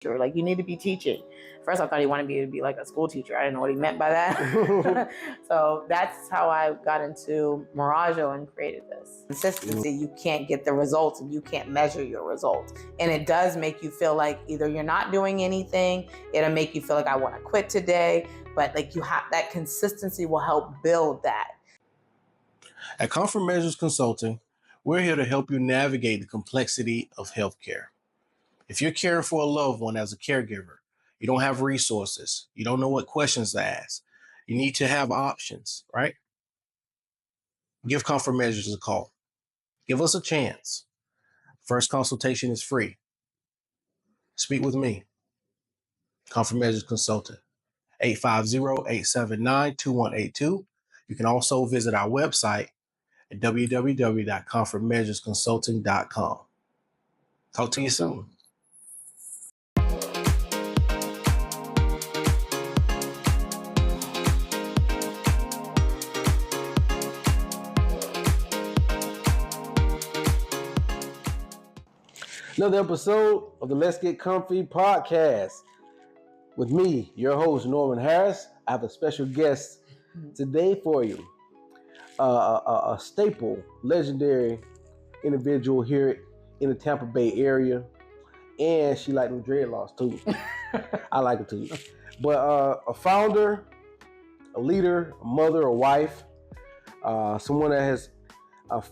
Like, you need to be teaching. First, I thought he wanted me to be like a school teacher. I didn't know what he meant by that. So that's how I got into Mirajo and created this. Consistency, you can't get the results if you can't measure your results. And it does make you feel like either you're not doing anything, it'll make you feel like I want to quit today, but like you have that consistency will help build that. At Comfort Measures Consulting, we're here to help you navigate the complexity of healthcare. If you're caring for a loved one as a caregiver, you don't have resources, you don't know what questions to ask, you need to have options, right? Give Comfort Measures a call. Give us a chance. First consultation is free. Speak with me, Comfort Measures Consultant, 850-879-2182. You can also visit our website at www.comfortmeasuresconsulting.com. Talk to you soon. Another episode of the Let's Get Comfy podcast with me, your host, Norman Harris. I have a special guest today for you, a staple, legendary individual here in the Tampa Bay area, and she like them dreadlocks too. I like it too. But a founder, a leader, a mother, a wife, someone that has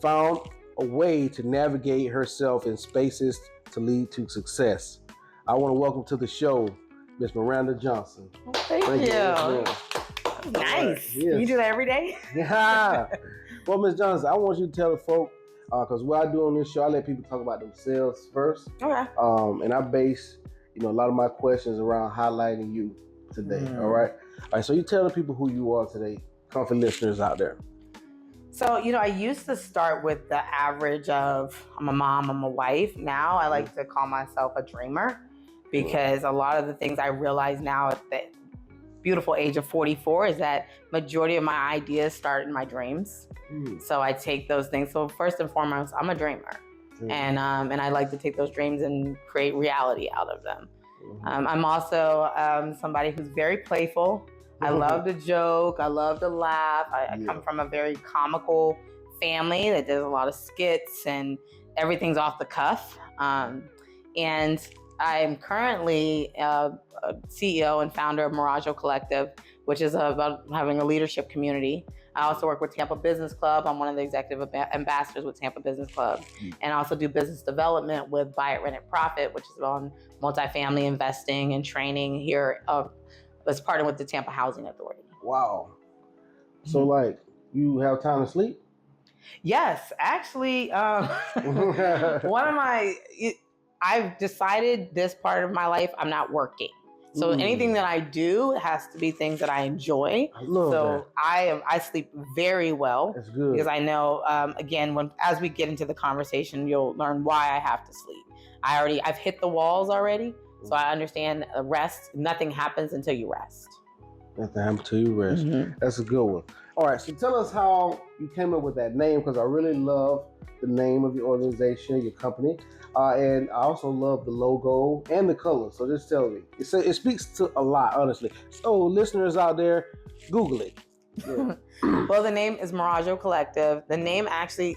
found a way to navigate herself in spaces to lead to success. I want to welcome to the show Miss Miranda Johnson. Oh, thank you. Nice. Yes. You do that every day? Yeah. Well, Miss Johnson, I want you to tell the folk, because what I do on this show, I let people talk about themselves first. Okay. And I base, a lot of my questions around highlighting you today. All right. So you tell the people who you are today, comfy listeners out there. So, I used to start with the average of I'm a mom, I'm a wife. Now I like to call myself a dreamer because a lot of the things I realize now at the beautiful age of 44 is that majority of my ideas start in my dreams. So I take those things. So first and foremost, I'm a dreamer. And I like to take those dreams and create reality out of them. I'm also somebody who's very playful. I love to joke. I love to laugh. I come from a very comical family that does a lot of skits and everything's off the cuff. And I'm currently a CEO and founder of Mirajo Collective, which is about having a leadership community. I also work with Tampa Business Club. I'm one of the executive ambassadors with Tampa Business Club. And I also do business development with Buy It, Rent It, Profit, which is on multifamily investing and training here as partnered with the Tampa Housing Authority. Wow. So you have time to sleep? Yes, actually, I've decided this part of my life, I'm not working. So anything that I do has to be things that I enjoy. I love that. I sleep very well. That's good. Because I know, again, as we get into the conversation, you'll learn why I have to sleep. I've hit the walls already. So I understand rest. Nothing happens until you rest. Nothing happens until you rest. That's a good one. All right, so tell us how you came up with that name, because I really love the name of your organization, your company. And I also love the logo and the color. So just tell me. It speaks to a lot, honestly. So listeners out there, Google it. Yeah. Well, the name is Mirajo Collective. The name actually,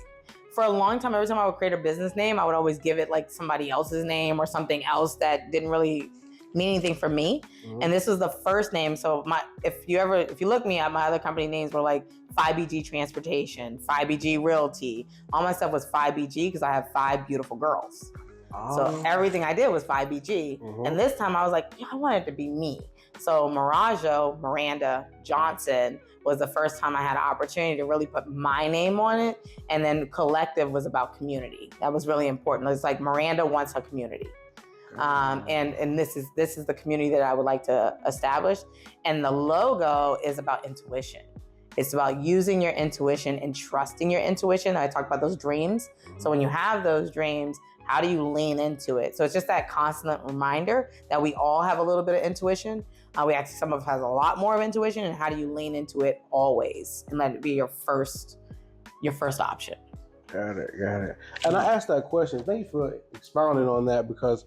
for a long time, every time I would create a business name, I would always give it like somebody else's name or something else that didn't really mean anything for me. And this was the first name. So if you look me up, my other company names were like 5BG Transportation, 5BG Realty. All my stuff was 5BG because I have 5 beautiful girls. So everything I did was 5BG. And this time I was like, I want it to be me. So Mirajo, Miranda Johnson, was the first time I had an opportunity to really put my name on it. And then Collective was about community. That was really important. It's like Miranda wants her community. And this is the community that I would like to establish. And the logo is about intuition. It's about using your intuition and trusting your intuition. I talked about those dreams. So when you have those dreams, how do you lean into it? So it's just that constant reminder that we all have a little bit of intuition. Some of us has a lot more of intuition, and how do you lean into it always and let it be your first option? Got it. And I asked that question. Thank you for expounding on that, because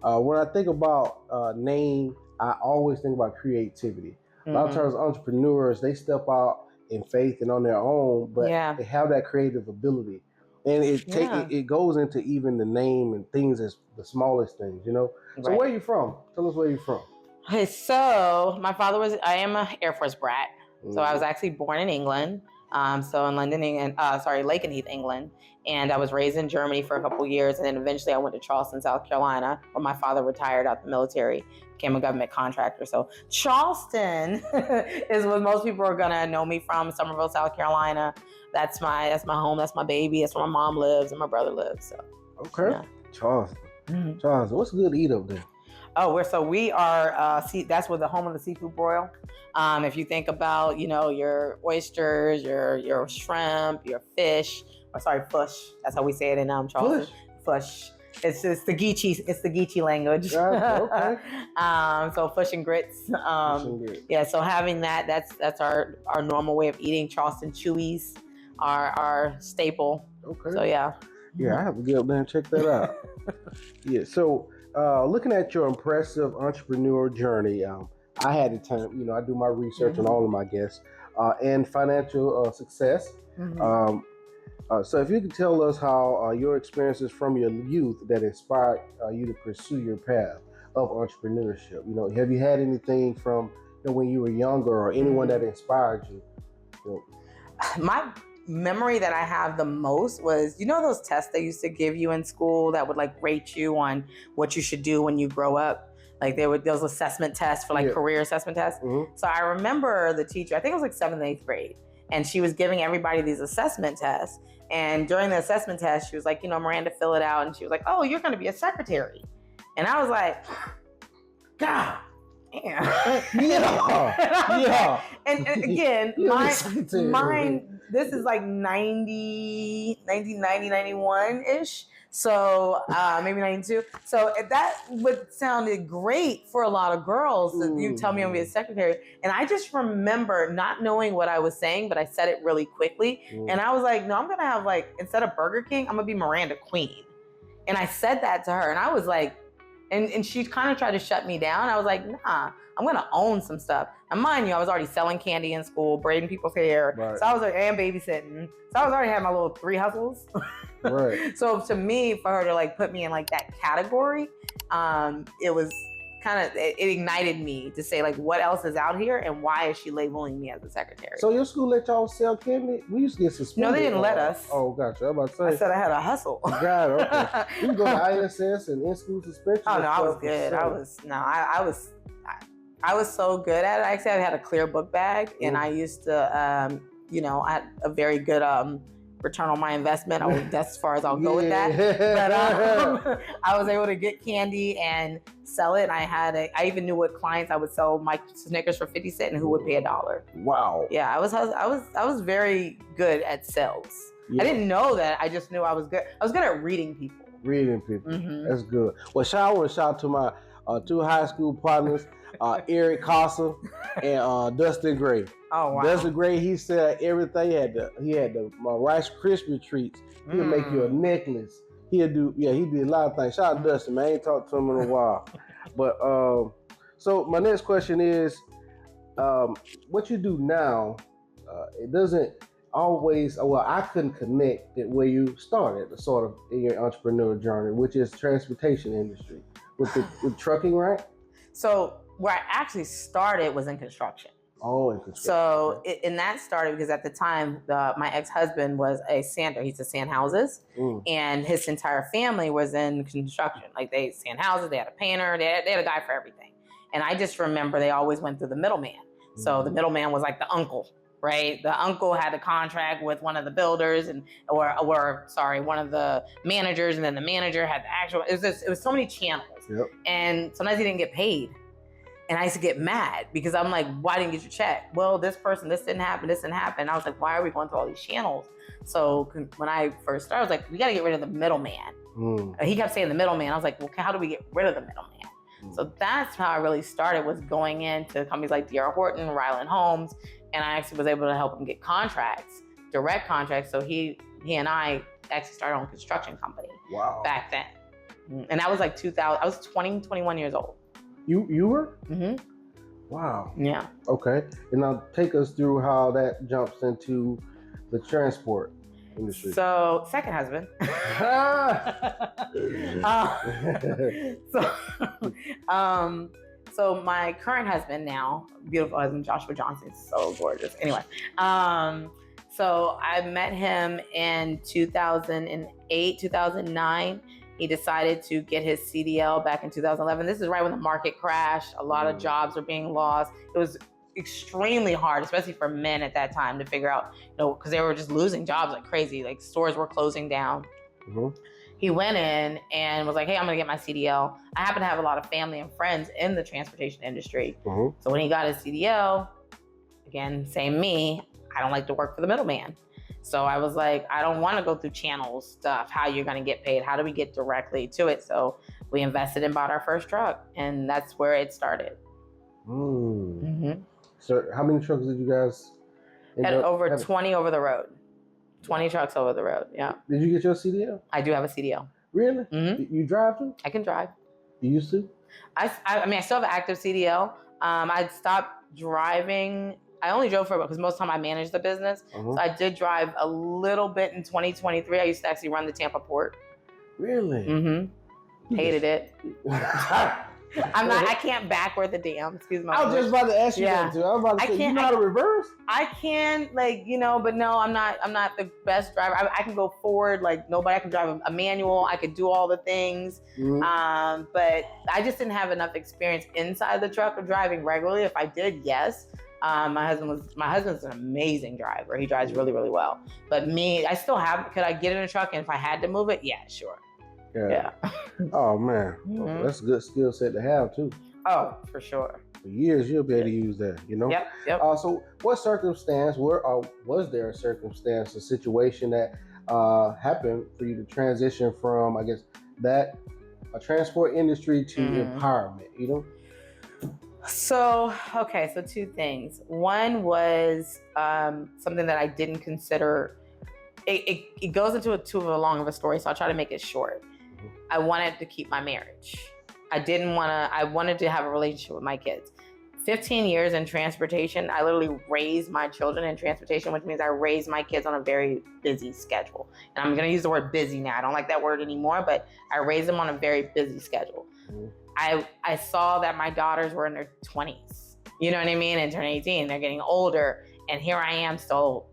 When I think about name, I always think about creativity. A lot of times entrepreneurs, they step out in faith and on their own, but they have that creative ability. And it goes into even the name and things as the smallest things, you know? So where are you from? Tell us where you're from. Okay, so my father I am an Air Force brat. So I was actually born in England. So in London, Lakenheath, England. And I was raised in Germany for a couple of years. And then eventually I went to Charleston, South Carolina, where my father retired out the military, became a government contractor. So Charleston is what most people are going to know me from, Summerville, South Carolina. That's my home. That's my baby. That's where my mom lives and my brother lives. So okay. Yeah. Charleston. Charleston. What's good to eat up there? Oh, we are, that's where the home of the seafood broil. If you think about, your oysters, your shrimp, your fish, fush. That's how we say it in Charleston. Fush. It's the Geechee language. Gotcha, okay. So fish and grits. Yeah, so having that's our normal way of eating. Charleston Chewies are our staple. Okay. So yeah. Yeah, I have to get up there and check that out. Yeah, so looking at your impressive entrepreneurial journey, I had the time, I do my research on all of my guests, and financial success. So if you could tell us how your experiences from your youth that inspired you to pursue your path of entrepreneurship. Have you had anything from when you were younger or anyone that inspired you? My memory that I have the most was, those tests they used to give you in school that would rate you on what you should do when you grow up. There was assessment tests for career assessment tests. So I remember the teacher, I think it was 7th and 8th grade, and she was giving everybody these assessment tests. And during the assessment test, she was like, Miranda, fill it out. And she was like, oh, you're going to be a secretary. And I was like, God damn. Yeah. And again, mine, this is 1990, 91-ish. So maybe 92. So that sounded great for a lot of girls. That you tell me I'm going to be a secretary. And I just remember not knowing what I was saying, but I said it really quickly. And I was like, no, I'm going to have instead of Burger King, I'm going to be Miranda Queen. And I said that to her. And I was like, and she kind of tried to shut me down. I was like, nah, I'm going to own some stuff. And mind you, I was already selling candy in school, braiding people's hair. Right. So I was and babysitting. So I was already having my little 3 hustles. Right. So to me, for her to put me in that category, it was it ignited me to say what else is out here and why is she labeling me as a secretary? So your school let y'all sell candy? We used to get suspended. No, they didn't let us. Oh, gotcha. I'm about to say. I said I had a hustle. God, okay. You go to ISS and in-school suspension. Oh no, I was good. I was so good at it. Actually, I had a clear book bag, and I used to, I had a very good return on my investment. That's as far as I'll go with that. But I was able to get candy and sell it. And I even knew what clients I would sell my Snickers for 50 cents and who would pay $1. Wow. Yeah, I was very good at sales. Yeah. I didn't know that. I just knew I was good. I was good at reading people. That's good. Well, shout out to my 2 high school partners, Eric Casa and Dustin Gray. Oh wow! Dustin Gray, he said everything. He had the Rice Krispie treats. He'll make you a necklace. He did a lot of things. Shout out to Dustin, man. I ain't talked to him in a while. But so my next question is, what you do now? It doesn't always. Well, I couldn't connect it where you started, sort of in your entrepreneurial journey, which is transportation industry with trucking, right? So where I actually started was in construction. Oh, in construction. So and that started because at the time, my ex-husband was a sander. He used to sand houses, and his entire family was in construction. They sand houses, they had a painter, they had a guy for everything. And I just remember they always went through the middleman. So the middleman was the uncle, right? The uncle had a contract with one of the builders or one of the managers, and then the manager had the actual. It was so many channels, and sometimes he didn't get paid. And I used to get mad because I'm like, why didn't you get your check? Well, this didn't happen. And I was like, why are we going through all these channels? So when I first started, I was like, we got to get rid of the middleman. He kept saying the middleman. I was like, well, how do we get rid of the middleman? So that's how I really started, was going into companies like D.R. Horton, Ryland Homes. And I actually was able to help him get contracts, direct contracts. So he and I actually started on a construction company back then. And that was like 2000. I was 20, 21 years old. You were? Mm-hmm. Wow. Yeah. Okay. And now take us through how that jumps into the transport industry. So, second husband. So my current husband now, beautiful husband, Joshua Johnson, is so gorgeous. Anyway, so I met him in 2008, 2009. He decided to get his CDL back in 2011. This is right when the market crashed. A lot of jobs were being lost. It was extremely hard, especially for men at that time, to figure out, because they were just losing jobs like crazy. Like stores were closing down. Mm-hmm. He went in and was like, hey, I'm going to get my CDL. I happen to have a lot of family and friends in the transportation industry. Mm-hmm. So when he got his CDL, again, same me, I don't like to work for the middleman. So I was like, I don't want to go through channel stuff, how you're going to get paid. How do we get directly to it? So we invested and bought our first truck, and that's where it started. Mm-hmm. So how many trucks did you guys had over 20 over the road. 20 trucks over the road, yeah. Did you get your CDL? I do have a CDL. Really? Mm-hmm. You drive too? I can drive. You used to? I mean, I still have an active CDL. I stopped driving. I only drove for because most of the time I managed the business. Uh-huh. So I did drive a little bit in 2023. I used to actually run the Tampa port. Really? Mm-hmm. Hated it. I can't backward the damn. Excuse me. I was just about to ask you that too. I was about to say, you know how to reverse? I can, but no, I'm not the best driver. I can go forward like nobody. I can drive a manual. I could do all the things. Mm-hmm. But I just didn't have enough experience inside the truck of driving regularly. If I did, yes. My husband's an amazing driver. He drives really, really well. But me, I still have, could I get in a truck and if I had to move it? Yeah, sure. Yeah. Oh man, Mm-hmm. That's a good skill set to have too. Oh, for sure. For years you'll be able to use that, Yep. So, what circumstance? Was there a circumstance, a situation that happened for you to transition from, I guess, a transport industry to empowerment? So two things. One was something that I didn't consider. It goes into too long of a story, so I'll try to make it short. I wanted to keep my marriage. I wanted to have a relationship with my kids. 15 years in transportation, I literally raised my children in transportation, which means I raised my kids on a very busy schedule. And I'm going to use the word busy now. I don't like that word anymore, but I raised them on a very busy schedule. Mm-hmm. I saw that my daughters were in their 20s, you know what I mean? And turning 18, they're getting older. And here I am still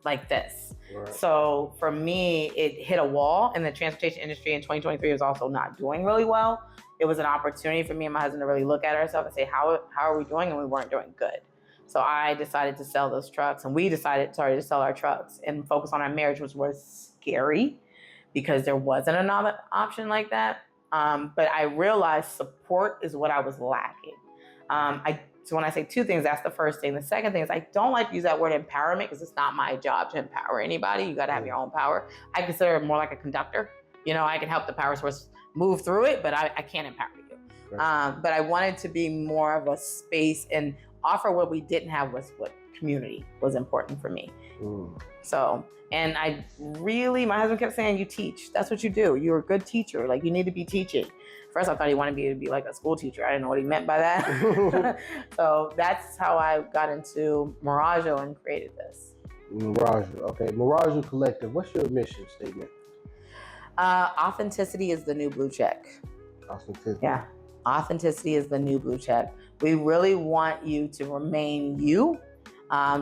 like this. Right. So for me, it hit a wall, and the transportation industry in 2023 was also not doing really well. It was an opportunity for me and my husband to really look at ourselves and say, how are we doing? And we weren't doing good. So I decided to sell those trucks, and we decided to sell our trucks and focus on our marriage, which was scary because there wasn't another option like that. But I realized support is what I was lacking. So when I say two things, that's the first thing. The second thing is I don't like to use that word empowerment because it's not my job to empower anybody. You got to have your own power. I consider it more like a conductor. I can help the power source move through it, but I can't empower you. Right. But I wanted to be more of a space and offer what we didn't have was what community was important for me. So, and my husband kept saying, you teach. That's what you do. You're a good teacher. Like, you need to be teaching. First, I thought he wanted me to be like a school teacher. I didn't know what he meant by that. So that's how I got into Mirajo and created this. Mirajo. Okay. Mirajo Collective. What's your mission statement? Authenticity is the new blue check. Authenticity. Yeah. Authenticity is the new blue check. We really want you to remain you.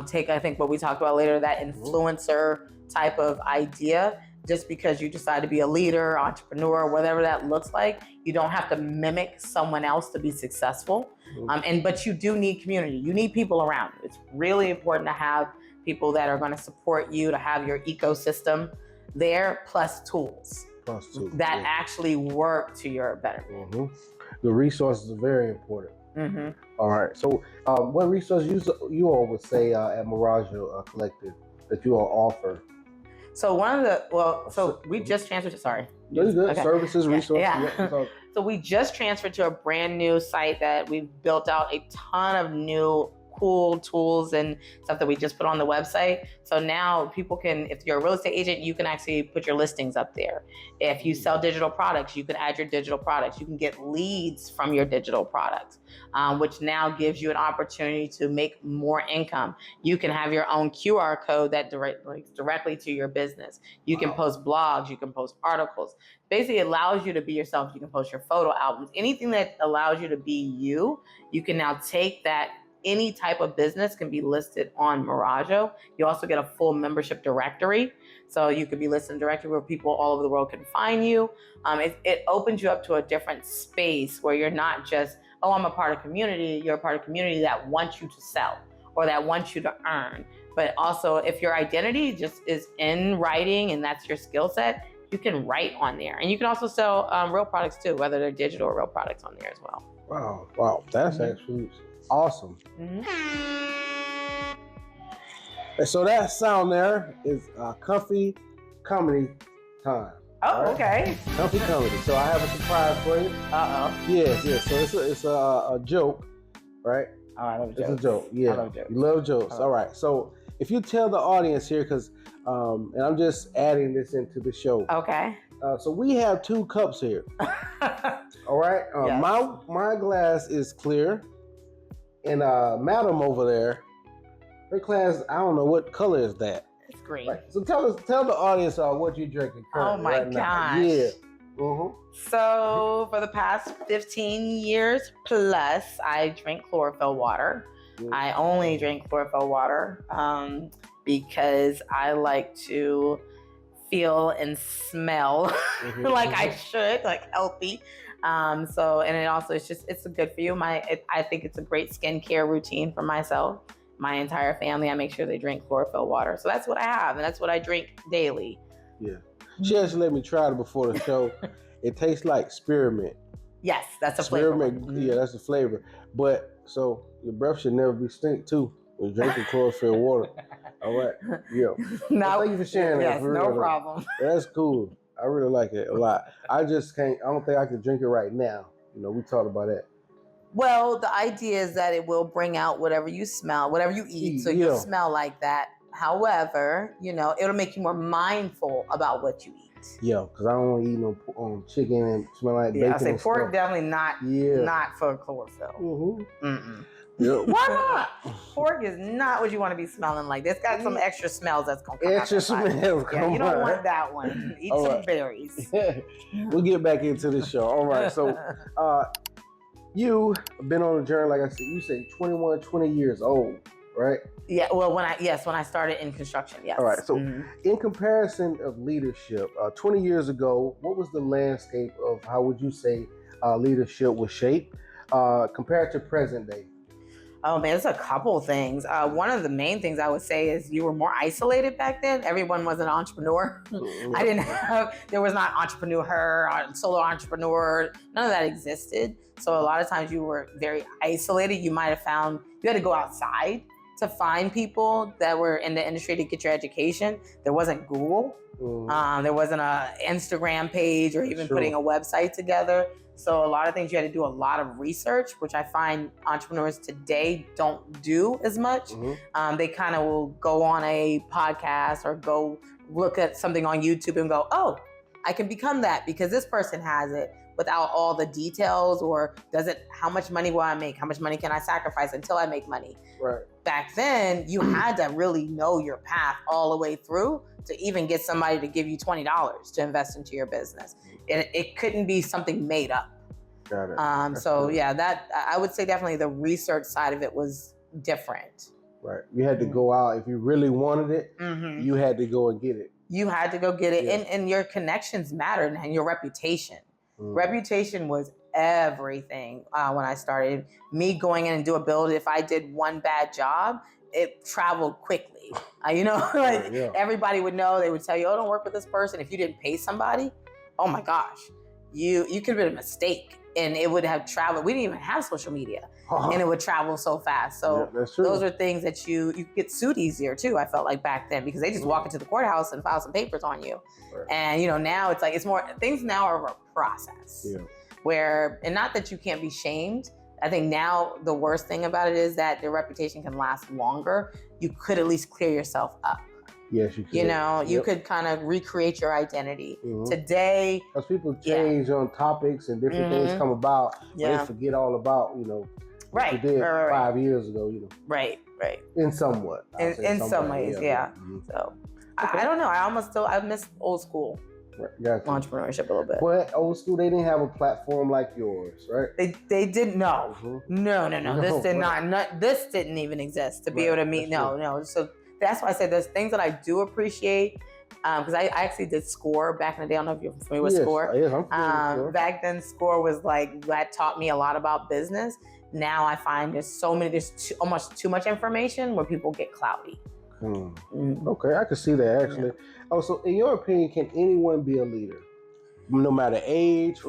Take, I think, what we talked about later, that influencer type of idea. Just because you decide to be a leader, entrepreneur, whatever that looks like, you don't have to mimic someone else to be successful. But you do need community. You need people around you. It's really important to have people that are going to support you, to have your ecosystem there, plus tools that actually work to your betterment. Mm-hmm. The resources are very important. Mm-hmm. All right. So what resources you all would say at Mirajo Collective that you all offer? So we just transferred to, sorry. Really good. Okay. Services, resources. Yeah. So we just transferred to a brand new site that we've built out a ton of new cool tools and stuff that we just put on the website. So now people can, if you're a real estate agent, you can actually put your listings up there. If you sell digital products, you can add your digital products. You can get leads from your digital products, which now gives you an opportunity to make more income. You can have your own QR code that links directly to your business. You can post blogs, you can post articles. Basically, it allows you to be yourself. You can post your photo albums, anything that allows you to be you. You can now take that. Any type of business can be listed on Mirajo. You also get a full membership directory. So you could be listed in a directory where people all over the world can find you. It opens you up to a different space where you're not just, oh, I'm a part of community. You're a part of community that wants you to sell or that wants you to earn. But also, if your identity just is in writing and that's your skill set, you can write on there. And you can also sell real products too, whether they're digital or real products on there as well. Wow. That's actually awesome. And so that sound there is comfy comedy time. Oh, right? Okay. Comfy comedy. So I have a surprise for you. Yes. So it's a joke, right? Oh, I love jokes. It's a joke. Yeah. I love jokes. You love jokes. All right. So if you tell the audience here, because and I'm just adding this into the show. Okay. So we have 2 cups here. All right. Yes. My glass is clear. And madam over there, her glass, I don't know what color is that. It's green. Right. So tell the audience what you're drinking currently. Oh my right gosh. now. Yeah. Mm-hmm. So for the past 15 years plus, I drink chlorophyll water. Mm-hmm. I only drink chlorophyll water because I like to feel and smell like I should, like healthy. And it also, it's good for you. I think it's a great skincare routine for myself. My entire family, I make sure they drink chlorophyll water. So that's what I have, and that's what I drink daily. Yeah. She actually let me try it before the show. It tastes like spearmint. Yes, that's a flavor. Yeah, that's the flavor. But so your breath should never be stink too when drinking chlorophyll water. All right. Yeah. No, thank you for sharing that. Yes, no problem. That's cool. I really like it a lot. I don't think I could drink it right now. We talked about that. Well, the idea is that it will bring out whatever you smell, whatever you eat. So you'll smell like that. However, it'll make you more mindful about what you eat. Yeah, because I don't want to eat no chicken and smell like bacon. I say pork definitely not for chlorophyll. Yeah. Why not? Pork is not what you want to be smelling like. It's got some extra smells that's going to come extra out. Smells. Yeah, you don't want that one. Eat some berries. We'll get back into the show. All right. So you've been on a journey, like I said, you say 21, 20 years old, right? Yeah. Well, when I started in construction, yes. All right. So in comparison of leadership, 20 years ago, what was the landscape of how would you say leadership was shaped compared to present day? Oh man, there's a couple things. One of the main things I would say is you were more isolated back then. Everyone was an entrepreneur. There was not entrepreneur, solo entrepreneur. None of that existed. So a lot of times you were very isolated. You might have found you had to go outside to find people that were in the industry to get your education. There wasn't Google. There wasn't an Instagram page or even putting a website together. So a lot of things you had to do a lot of research, which I find entrepreneurs today don't do as much. They kind of will go on a podcast or go look at something on YouTube and go, oh, I can become that because this person has it, without all the details or how much money will I make? How much money can I sacrifice until I make money? Right. Back then, you had to really know your path all the way through to even get somebody to give you $20 to invest into your business. It couldn't be something made up. Got it. That I would say definitely the research side of it was different. Right. You had to go out if you really wanted it. You had to go and get it. You had to go get it, and your connections mattered, and your reputation. Reputation was everything when I started. Me going in and do a build, if I did one bad job, it traveled quickly. Everybody would know. They would tell you, oh, don't work with this person. If you didn't pay somebody, oh my gosh, you could have been a mistake. And it would have traveled. We didn't even have social media, and it would travel so fast. So those are things that you could get sued easier too. I felt like back then because they just walk into the courthouse and file some papers on you. Right. And now it's like it's more things now are a process where, and not that you can't be shamed. I think now the worst thing about it is that their reputation can last longer. You could at least clear yourself up. Yes, you could. You know, you could kind of recreate your identity. Mm-hmm. Today, because people change on topics and different things come about, they forget all about, you know, what you did 5 years ago, you know. Right. In somewhat. In some ways, yeah. Mm-hmm. So, I don't know. I miss old school. Gotcha. Entrepreneurship a little bit. But old school, they didn't have a platform like yours, right? They didn't. No. Mm-hmm. No. This did not. This didn't even exist to be able to meet. No. So that's why I said there's things that I do appreciate. Because I actually did SCORE back in the day. I don't know if you're familiar with SCORE. Yes, I'm familiar with SCORE. Back then, SCORE was like, that taught me a lot about business. Now I find there's almost too much information where people get cloudy. Okay, I can see that actually. Yeah. Oh, so in your opinion, can anyone be a leader? No matter age,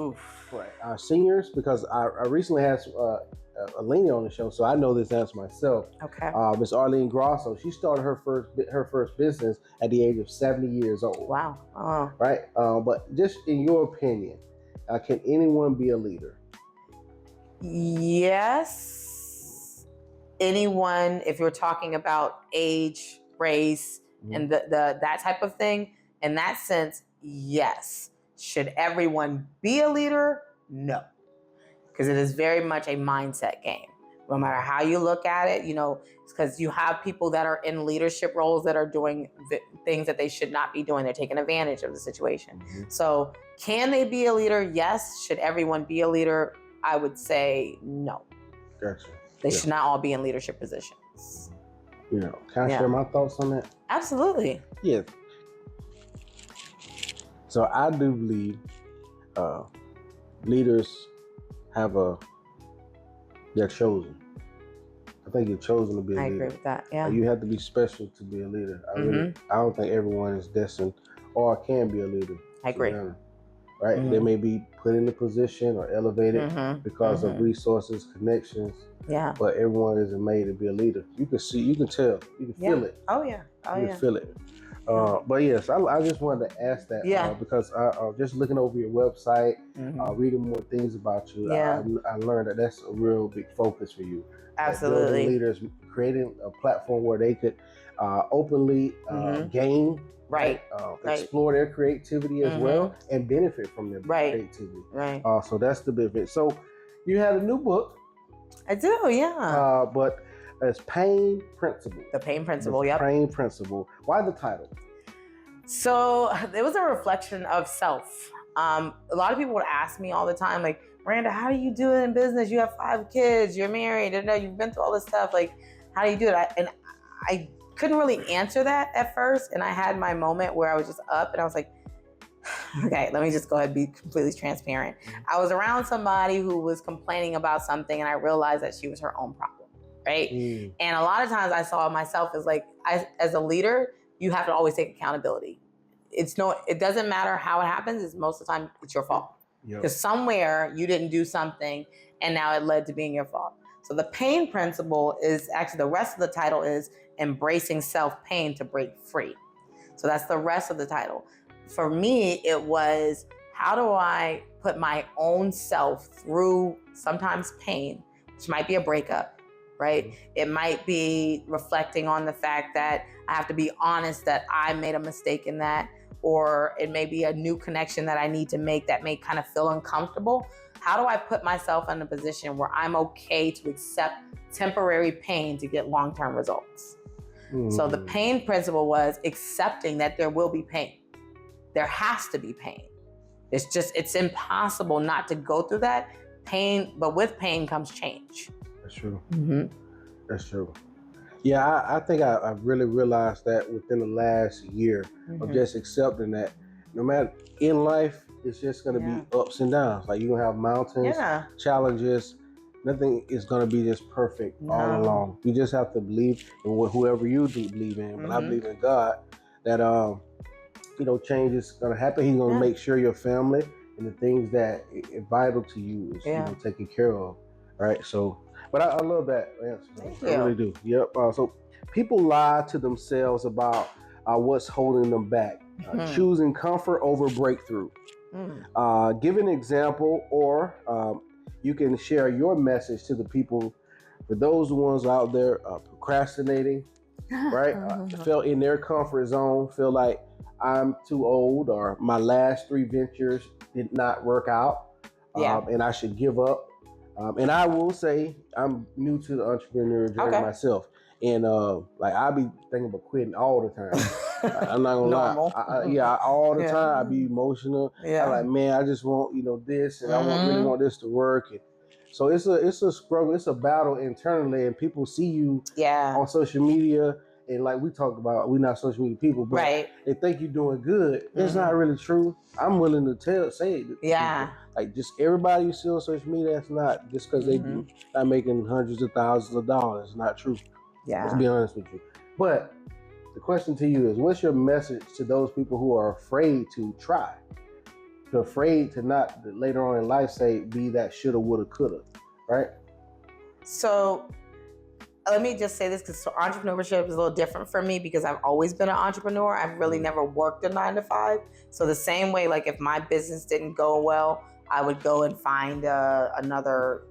right? Seniors, because I recently had a lady on the show, so I know this answer myself. Okay. Miss Arlene Grosso, she started her first business at the age of 70 years old. Wow. Oh. Right. But just in your opinion, can anyone be a leader? Yes. Anyone, if you're talking about age, race, and the that type of thing, in that sense, yes. Should everyone be a leader? No. Because it is very much a mindset game. No matter how you look at it, you know, it's because you have people that are in leadership roles that are doing things that they should not be doing. They're taking advantage of the situation. So can they be a leader? Yes. Should everyone be a leader? I would say no. Gotcha. They should not all be in leadership positions. You know, can I share my thoughts on that? Absolutely. Yes. So I do believe leaders they're chosen. I think you're chosen to be a leader. I agree with that. Yeah. You have to be special to be a leader. I don't think everyone is destined or can be a leader. I agree. Right? They may be put in a position or elevated because of resources, connections. Yeah. But everyone isn't made to be a leader. You can see, you can tell, you can feel it. Oh yeah. You can feel it. But yes, I just wanted to ask that because I just looking over your website, reading more things about you, I learned that that's a real big focus for you. Absolutely. Leaders creating a platform where they could openly gain, explore their creativity as well, and benefit from their creativity. Right. So that's the benefit. So you have a new book. I do, yeah. But it's Pain Principle. The Pain Principle, yep. Pain Principle. Why the title? So it was a reflection of self. A lot of people would ask me all the time, like, Miranda, how do you do it in business? You have 5 kids, you're married, you've been through all this stuff. Like, how do you do it? I couldn't really answer that at first. And I had my moment where I was just up and I was like, okay, let me just go ahead and be completely transparent. I was around somebody who was complaining about something and I realized that she was her own problem, right? And a lot of times I saw myself as like, as a leader, you have to always take accountability. It doesn't matter how it happens, it's most of the time it's your fault. Because somewhere you didn't do something and now it led to being your fault. So the pain principle is actually, the rest of the title is embracing self-pain to break free. So that's the rest of the title. For me, it was, how do I put my own self through sometimes pain, which might be a breakup, right? It might be reflecting on the fact that I have to be honest that I made a mistake in that, or it may be a new connection that I need to make that may kind of feel uncomfortable. How do I put myself in a position where I'm okay to accept temporary pain to get long-term results? So the pain principle was accepting that there will be pain. There has to be pain. It's impossible not to go through that pain, but with pain comes change. That's true. That's true. Yeah, I think I really realized that within the last year of just accepting that no matter in life, it's just going to be ups and downs. Like you're going to have mountains, challenges. Nothing is going to be just perfect all along. You just have to believe in whoever you do believe in. But I believe in God that, change is going to happen. He's going to make sure your family and the things that are vital to you is taken care of. Right. So, but I love that answer. I really do. Yep. So people lie to themselves about what's holding them back, choosing comfort over breakthrough. Give an example or you can share your message to the people, for those ones out there procrastinating, right? Feel in their comfort zone, feel like I'm too old or my last 3 ventures did not work out, and I should give up. And I will say I'm new to the entrepreneurial journey myself. And like I be thinking about quitting all the time. I'm not gonna lie. All the time I be emotional. I'm like, man, I just want this, and I really want this to work. And so it's a struggle. It's a battle internally, and people see you on social media. And like we talked about, we're not social media people, but they think you're doing good. It's not really true. I'm willing to say it. Yeah. Like just everybody you see on social media, that's not just because they not making hundreds of thousands of dollars. It's not true. Yeah. Let's be honest with you. But the question to you is, what's your message to those people who are afraid to try? To afraid to not later on in life say be that shoulda, woulda, coulda, right? So let me just say this, because entrepreneurship is a little different for me because I've always been an entrepreneur. I've really never worked a 9 to 5. So the same way, like if my business didn't go well, I would go and find another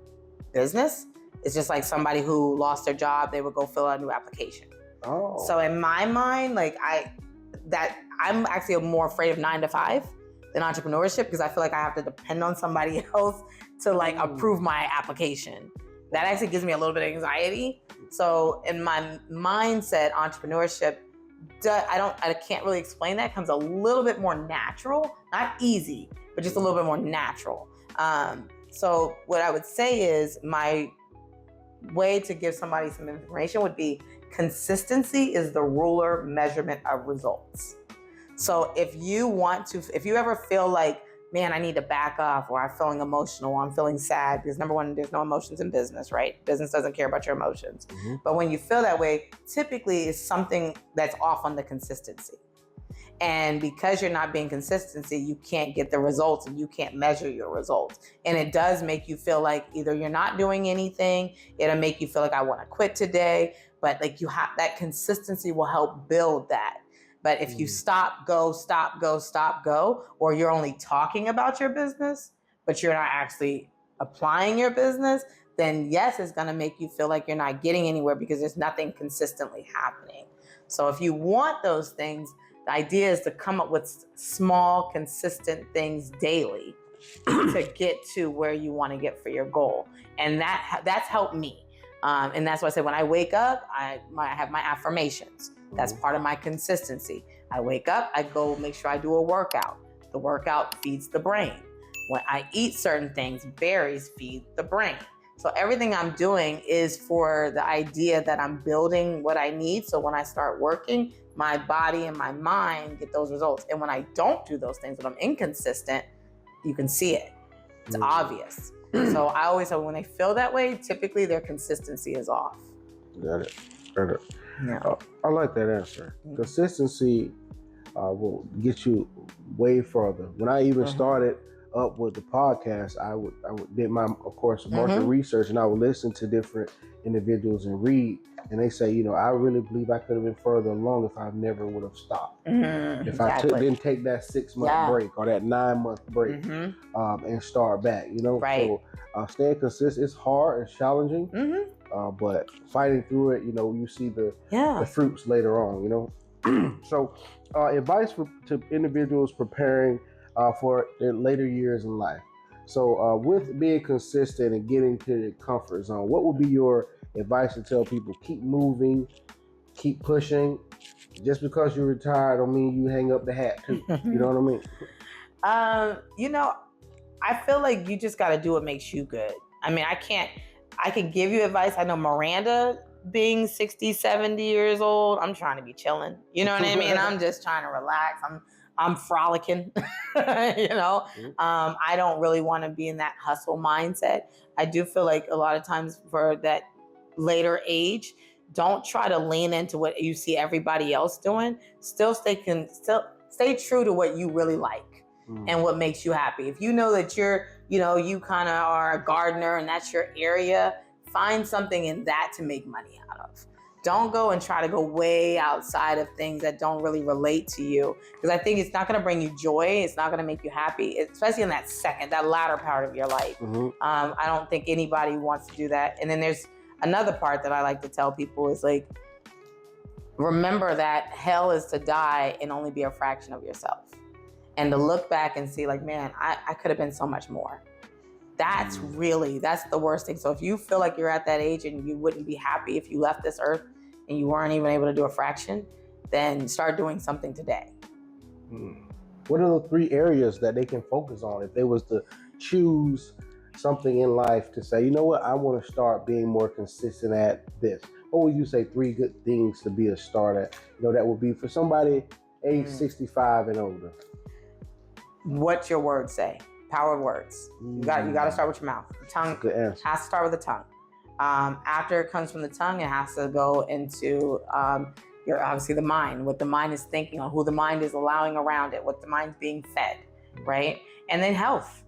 business. It's just like somebody who lost their job, they would go fill out a new application. Oh. So in my mind, like I'm actually more afraid of 9 to 5 than entrepreneurship, because I feel like I have to depend on somebody else to like approve my application. That actually gives me a little bit of anxiety. So in my mindset, entrepreneurship, I can't really explain that. It comes a little bit more natural, not easy, but just a little bit more natural. So what I would say is my way to give somebody some information would be consistency is the ruler measurement of results. So if you ever feel like, man, I need to back off, or I'm feeling emotional, or I'm feeling sad, because number one, there's no emotions in business, right? Business doesn't care about your emotions. But when you feel that way, typically it's something that's off on the consistency. And because you're not being consistency, you can't get the results and you can't measure your results. And it does make you feel like either you're not doing anything, it'll make you feel like I want to quit today, but like you have that consistency will help build that. But if you stop, go, or you're only talking about your business, but you're not actually applying your business, then yes, it's going to make you feel like you're not getting anywhere because there's nothing consistently happening. So if you want those things, the idea is to come up with small, consistent things daily to get to where you want to get for your goal. And that's helped me. And that's why I said when I wake up, I have my affirmations. That's part of my consistency. I wake up, I go make sure I do a workout. The workout feeds the brain. When I eat certain things, berries feed the brain. So everything I'm doing is for the idea that I'm building what I need. So when I start working, my body and my mind get those results. And when I don't do those things, when I'm inconsistent, you can see it. It's obvious. So I always say when they feel that way, typically their consistency is off. Got it. Yeah. I like that answer. Consistency will get you way further. When I even started up with the podcast, I would did my, of course, market research, and I would listen to different individuals and read. And they say, I really believe I could have been further along if I never would have stopped. If I didn't take that 6-month break or that 9-month break and start back, Right. So staying consistent, it's hard, it's challenging, but fighting through it, you see the fruits later on, So advice to individuals preparing for their later years in life. So with being consistent and getting to the comfort zone, what would be your advice to tell people? Keep moving, keep pushing. Just because you're retired don't mean you hang up the hat too. You know what I mean? I feel like you just got to do what makes you good. I mean, I can give you advice. I know Miranda being 60, 70 years old, I'm trying to be chilling. You know what I mean? I'm just trying to relax. I'm frolicking, I don't really want to be in that hustle mindset. I do feel like a lot of times for that later age, don't try to lean into what you see everybody else doing. Still stay true to what you really like and what makes you happy. If you know that you kind of are a gardener and that's your area, find something in that to make money out of. Don't go and try to go way outside of things that don't really relate to you. Because I think it's not going to bring you joy. It's not going to make you happy, especially in that latter part of your life. I don't think anybody wants to do that. And then there's another part that I like to tell people is like, remember that hell is to die and only be a fraction of yourself. And to look back and see like, man, I could have been so much more. That's the worst thing. So if you feel like you're at that age and you wouldn't be happy if you left this earth and you weren't even able to do a fraction, then start doing something today. What are the 3 areas that they can focus on if they was to choose something in life to say, you know what, I want to start being more consistent at this? What would you say 3 good things to be a start at? You know, that would be for somebody age 65 and older. What's your words say? Power of words. You got to start with your mouth. The tongue has to start with the tongue. After it comes from the tongue, it has to go into your obviously the mind. What the mind is thinking on, who the mind is allowing around it, what the mind's being fed, right? And then health.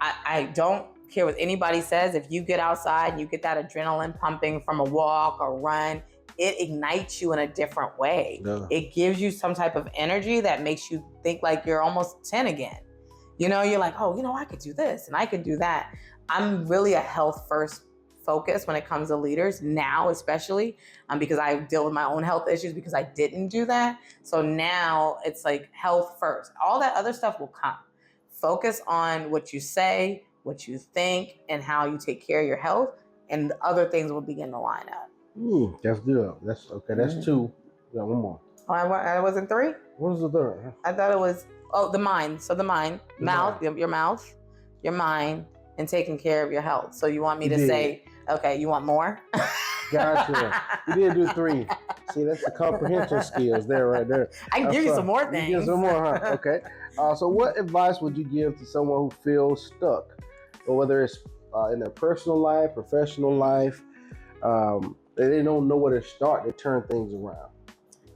I don't care what anybody says. If you get outside and you get that adrenaline pumping from a walk or run, it ignites you in a different way. Yeah. It gives you some type of energy that makes you think like you're almost 10 again. You know, you're like, oh, you know, I could do this and I could do that. I'm really a health first focus when it comes to leaders now, especially because I deal with my own health issues because I didn't do that. So now it's like health first. All that other stuff will come. Focus on what you say, what you think, and how you take care of your health, and the other things will begin to line up. That's good. That's okay. That's 2. Yeah, one more. Oh, I wasn't 3? What was the 3rd? I thought it was the mind. So the mind, your mouth, your mind, and taking care of your health. So you want me to say, okay, you want more? Gotcha. You did do 3. See, that's the comprehension skills there, right there. I can give you some more things. You give some more, huh? Okay. So what advice would you give to someone who feels stuck, or whether it's in their personal life, professional life, they don't know where to start to turn things around?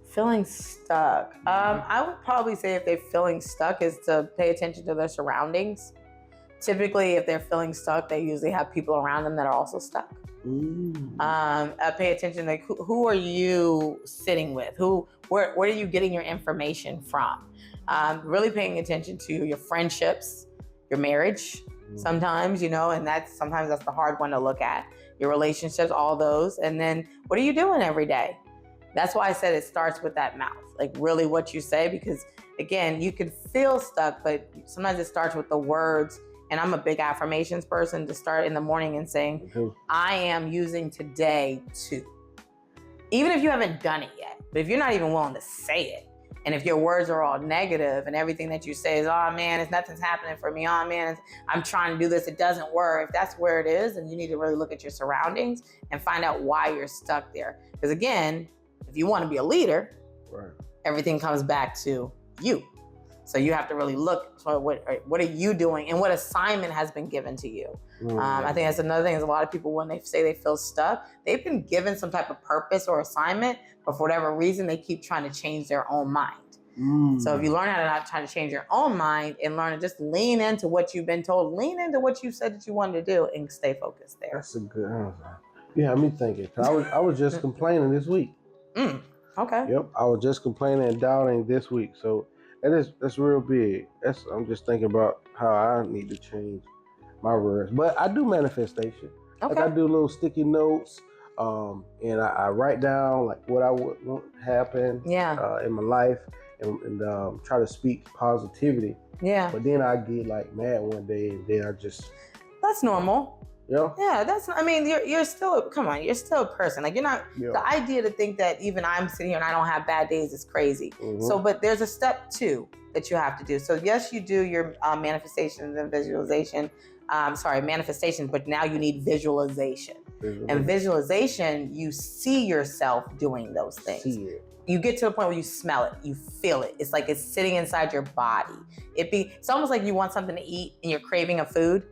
Feeling stuck. I would probably say if they're feeling stuck is to pay attention to their surroundings. Typically, if they're feeling stuck, they usually have people around them that are also stuck. Pay attention, like who are you sitting with? Where are you getting your information from? Really paying attention to your friendships, your marriage, sometimes, you know, and sometimes that's the hard one to look at. Your relationships, all those. And then what are you doing every day? That's why I said it starts with that mouth, like really what you say, because again, you could feel stuck, but sometimes it starts with the words. And I'm a big affirmations person, to start in the morning and saying, I am using today to. Even if you haven't done it yet, but if you're not even willing to say it, and if your words are all negative and everything that you say is, oh man, nothing's happening for me, oh man, I'm trying to do this, it doesn't work. If that's where it is, then you need to really look at your surroundings and find out why you're stuck there. Because again, if you want to be a leader, everything comes back to you. So you have to really look for what are you doing and what assignment has been given to you. I think that's another thing is a lot of people, when they say they feel stuck, they've been given some type of purpose or assignment, but for whatever reason, they keep trying to change their own mind. So if you learn how to not try to change your own mind and learn to just lean into what you've been told, lean into what you said that you wanted to do and stay focused there. That's a good answer. Yeah, me thinking. I was just complaining this week. Okay. Yep, I was just complaining and doubting this week. So that's real big. I'm just thinking about how I need to change my words. But I do manifestation. Okay. Like I do little sticky notes, and I write down like what I would want to happen in my life, and try to speak positivity. Yeah. But then I get like mad one day, and then I just. That's normal. Yeah. Yeah, you're still a person. Like you're not, the idea to think that even I'm sitting here and I don't have bad days is crazy. So, but there's a step 2 that you have to do. So yes, you do your manifestations and visualization, manifestations, but now you need visualization. And visualization, you see yourself doing those things. You get to a point where you smell it, you feel it. It's like it's sitting inside your body. It's almost like you want something to eat and you're craving a food.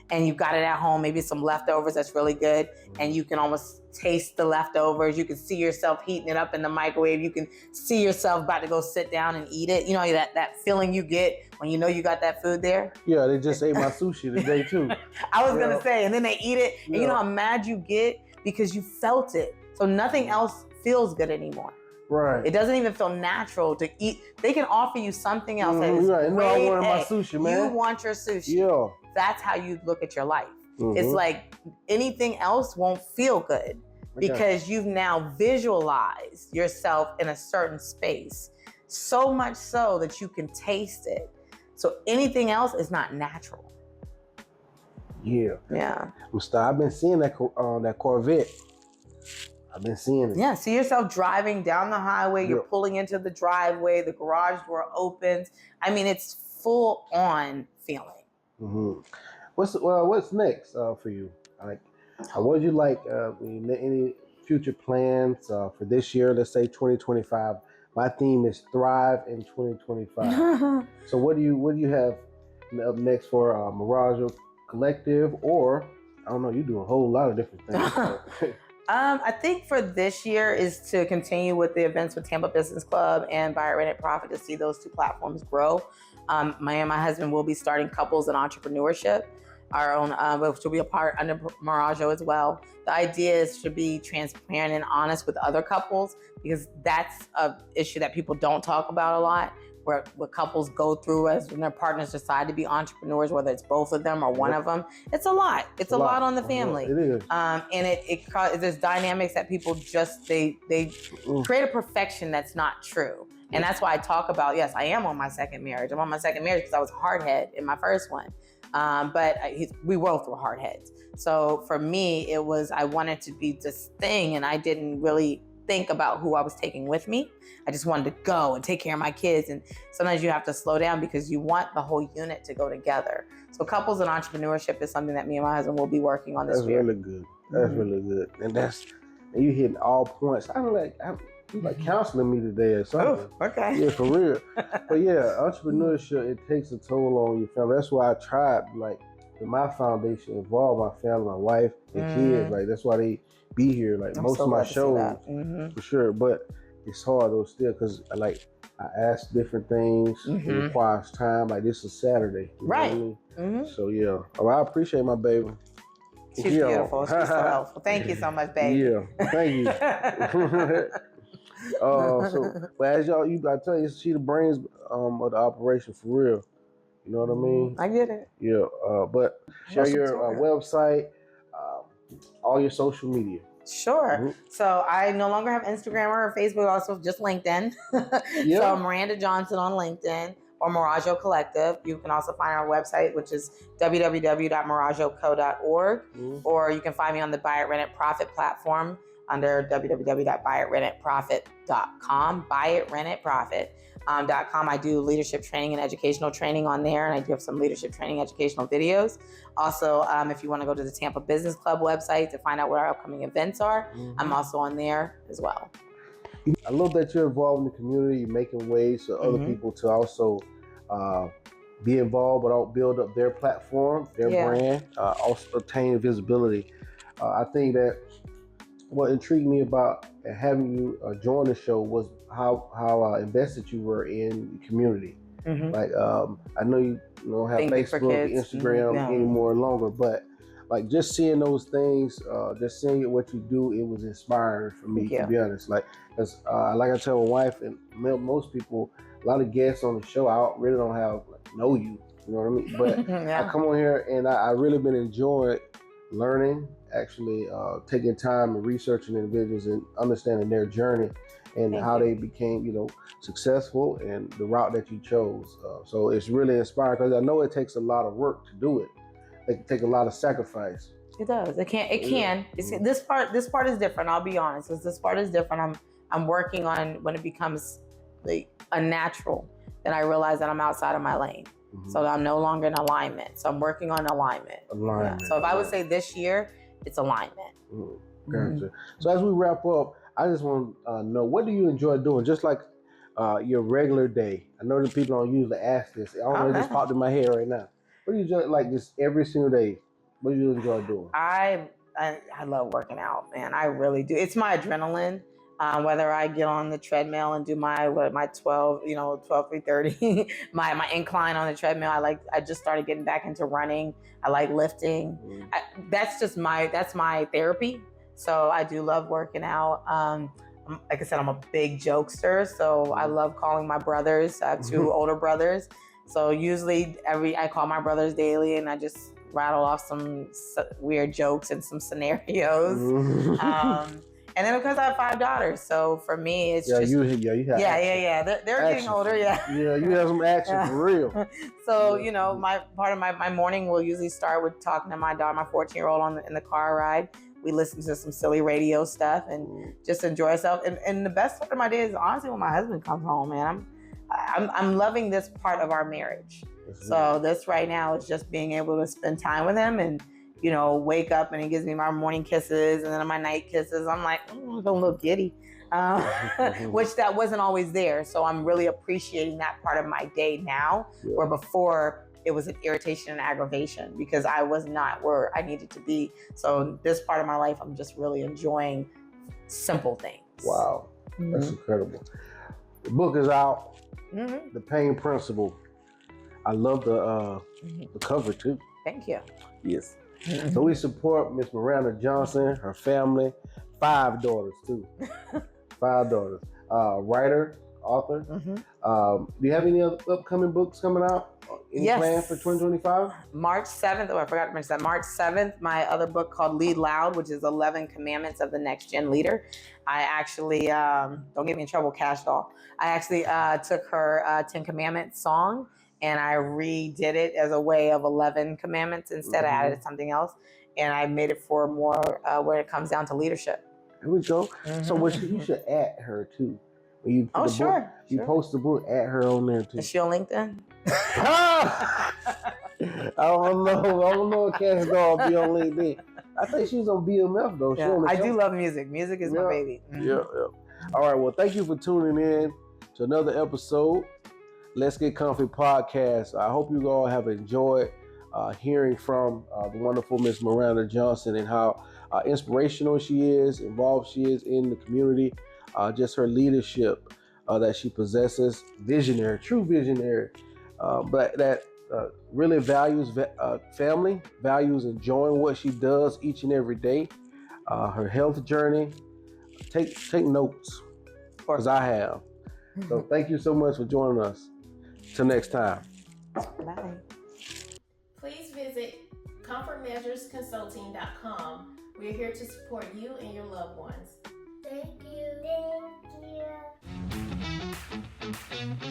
And you've got it at home, maybe some leftovers that's really good, and you can almost taste the leftovers. You can see yourself heating it up in the microwave. You can see yourself about to go sit down and eat it. You know, that feeling you get when you know you got that food there? Yeah, they just ate my sushi today too. I was going to say, and then they eat it, and you know how mad you get because you felt it. So nothing else feels good anymore. Right. It doesn't even feel natural to eat. They can offer you something else that is right. No, I grade wanted my A. sushi, man. You want your sushi. Yeah. That's how you look at your life. It's like anything else won't feel good because you've now visualized yourself in a certain space, so much so that you can taste it. So anything else is not natural. Yeah. Yeah. I've been seeing that Corvette. I've been seeing it. Yeah, see yourself driving down the highway, you're pulling into the driveway, the garage door opens. I mean, it's full on feeling. Mm-hmm. What's next for you? Like, what would you like? Any future plans for this year? Let's say 2025. My theme is Thrive in 2025. So what do you have up next for Mirajo Collective? Or I don't know, you do a whole lot of different things. So. I think for this year is to continue with the events with Tampa Business Club and Buy It Rent It Profit to see those two platforms grow. My and my husband will be starting Couples and Entrepreneurship, our own, which will be a part under Mirajo as well. The idea is to be transparent and honest with other couples, because that's an issue that people don't talk about a lot, where what couples go through as when their partners decide to be entrepreneurs, whether it's both of them or one of them. It's a lot. It's a lot on the family. It is. And there's dynamics that people just, they create a perfection that's not true. And that's why I talk about, yes, I am on my second marriage. I'm on my second marriage because I was a hardhead in my first one. But we both were hardheads. So for me, it was, I wanted to be this thing, and I didn't really think about who I was taking with me. I just wanted to go and take care of my kids. And sometimes you have to slow down because you want the whole unit to go together. So Couples and Entrepreneurship is something that me and my husband will be working on this year. That's really good. That's really good. And you hitting all points. You like counseling me today or something. Oh, okay. Yeah, for real. But yeah, entrepreneurship, it takes a toll on your family. That's why I tried, like, in my foundation, involve my family, my wife, and kids. Like, that's why they be here. Like, most of my shows, for sure. But it's hard though still, because I ask different things. It requires time. Like, this is Saturday. You know what I mean? So yeah. Oh, I appreciate my baby. She's beautiful. She's so helpful. Thank you so much, baby. Yeah, thank you. But as y'all, I tell you, she the brains of the operation for real. You know what I mean? I get it. Yeah. But share your website, all your social media. Sure. So I no longer have Instagram or Facebook, also just LinkedIn. So Miranda Johnson on LinkedIn, or Mirajo Collective. You can also find our website, which is www.mirajoco.org, or you can find me on the Buy It Rent It Profit platform under www.buyitRentItProfit.com, buyitRentItProfit.com. I do leadership training and educational training on there, and I do have some leadership training educational videos. Also, if you want to go to the Tampa Business Club website to find out what our upcoming events are, I'm also on there as well. I love that you're involved in the community. You're making ways for other people to also be involved, but build up their platform, their brand, also attain visibility. I think that what intrigued me about having you join the show was how invested you were in the community. Like, I know you don't have Facebook, Instagram anymore longer, but like just seeing those things, just seeing what you do, it was inspiring for me, to be honest. Like, cause like I tell my wife and most people, a lot of guests on the show, I really don't know you. You know what I mean? But I come on here and I really been enjoying learning, actually taking time and researching individuals and understanding their journey and how they became, successful and the route that you chose. So it's really inspiring because I know it takes a lot of work to do it. It can take a lot of sacrifice. It does. It can. This part is different. I'll be honest. This part is different. I'm working on when it becomes like a natural, then I realize that I'm outside of my lane. So I'm no longer in alignment. So I'm working on alignment. Yeah. So if I would say this year, it's alignment. Gotcha. So as we wrap up, I just want to know, what do you enjoy doing? Just like your regular day. I know that people don't usually ask this. I don't know, it just popped in my head right now. What do you enjoy, like, just every single day? What do you enjoy doing? I love working out, man. I really do. It's my adrenaline. Whether I get on the treadmill and do my 12, 330, my incline on the treadmill. I just started getting back into running. I like lifting. That's my therapy. So I do love working out. Like I said, I'm a big jokester, so I love calling my brothers. I have two older brothers. So usually I call my brothers daily and I just rattle off some weird jokes and some scenarios. And then because I have 5 daughters, so for me, it's just... you have They're getting older, Yeah, you have some action for real. So, my part of my morning will usually start with talking to my daughter, my 14-year-old in the car ride. We listen to some silly radio stuff and just enjoy ourselves. And the best part of my day is honestly when my husband comes home, man. I'm loving this part of our marriage. So this right now is just being able to spend time with him and, wake up and he gives me my morning kisses and then my night kisses. I'm like, I'm a little giddy, which that wasn't always there. So I'm really appreciating that part of my day now, where before it was an irritation and aggravation because I was not where I needed to be. So this part of my life, I'm just really enjoying simple things. Wow, that's incredible. The book is out, The Pain Principle. I love the cover too. Thank you. Yes. So we support Miss Miranda Johnson, her family, 5 daughters too. 5 daughters. Writer, author. Do you have any other upcoming books coming out? Any plan for 2025? March 7th. Oh, I forgot to mention that. March 7th, my other book called Lead Loud, which is 11 Commandments of the Next Gen Leader. I actually, don't get me in trouble, Cash Doll. I actually took her 10 Commandments song and I redid it as a way of 11 commandments. Instead, I added something else and I made it for more when it comes down to leadership. Here we go. So you should add her too. When you put book, you post the book, add her on there too. Is she on LinkedIn? I don't know if Cash Doll be on LinkedIn. I think she's on BMF though. Yeah, I do love music. Music is my baby. Yeah. All right. Well, thank you for tuning in to another episode. Let's Get Comfy podcast. I hope you all have enjoyed hearing from the wonderful Miss Miranda Johnson and how inspirational she is, involved she is in the community, just her leadership that she possesses, visionary, true visionary, but that really values family, values enjoying what she does each and every day, her health journey. Take notes, because I have. So thank you so much for joining us. Till next time. Bye. Please visit comfortmeasuresconsulting.com. We're here to support you and your loved ones. Thank you. Thank you.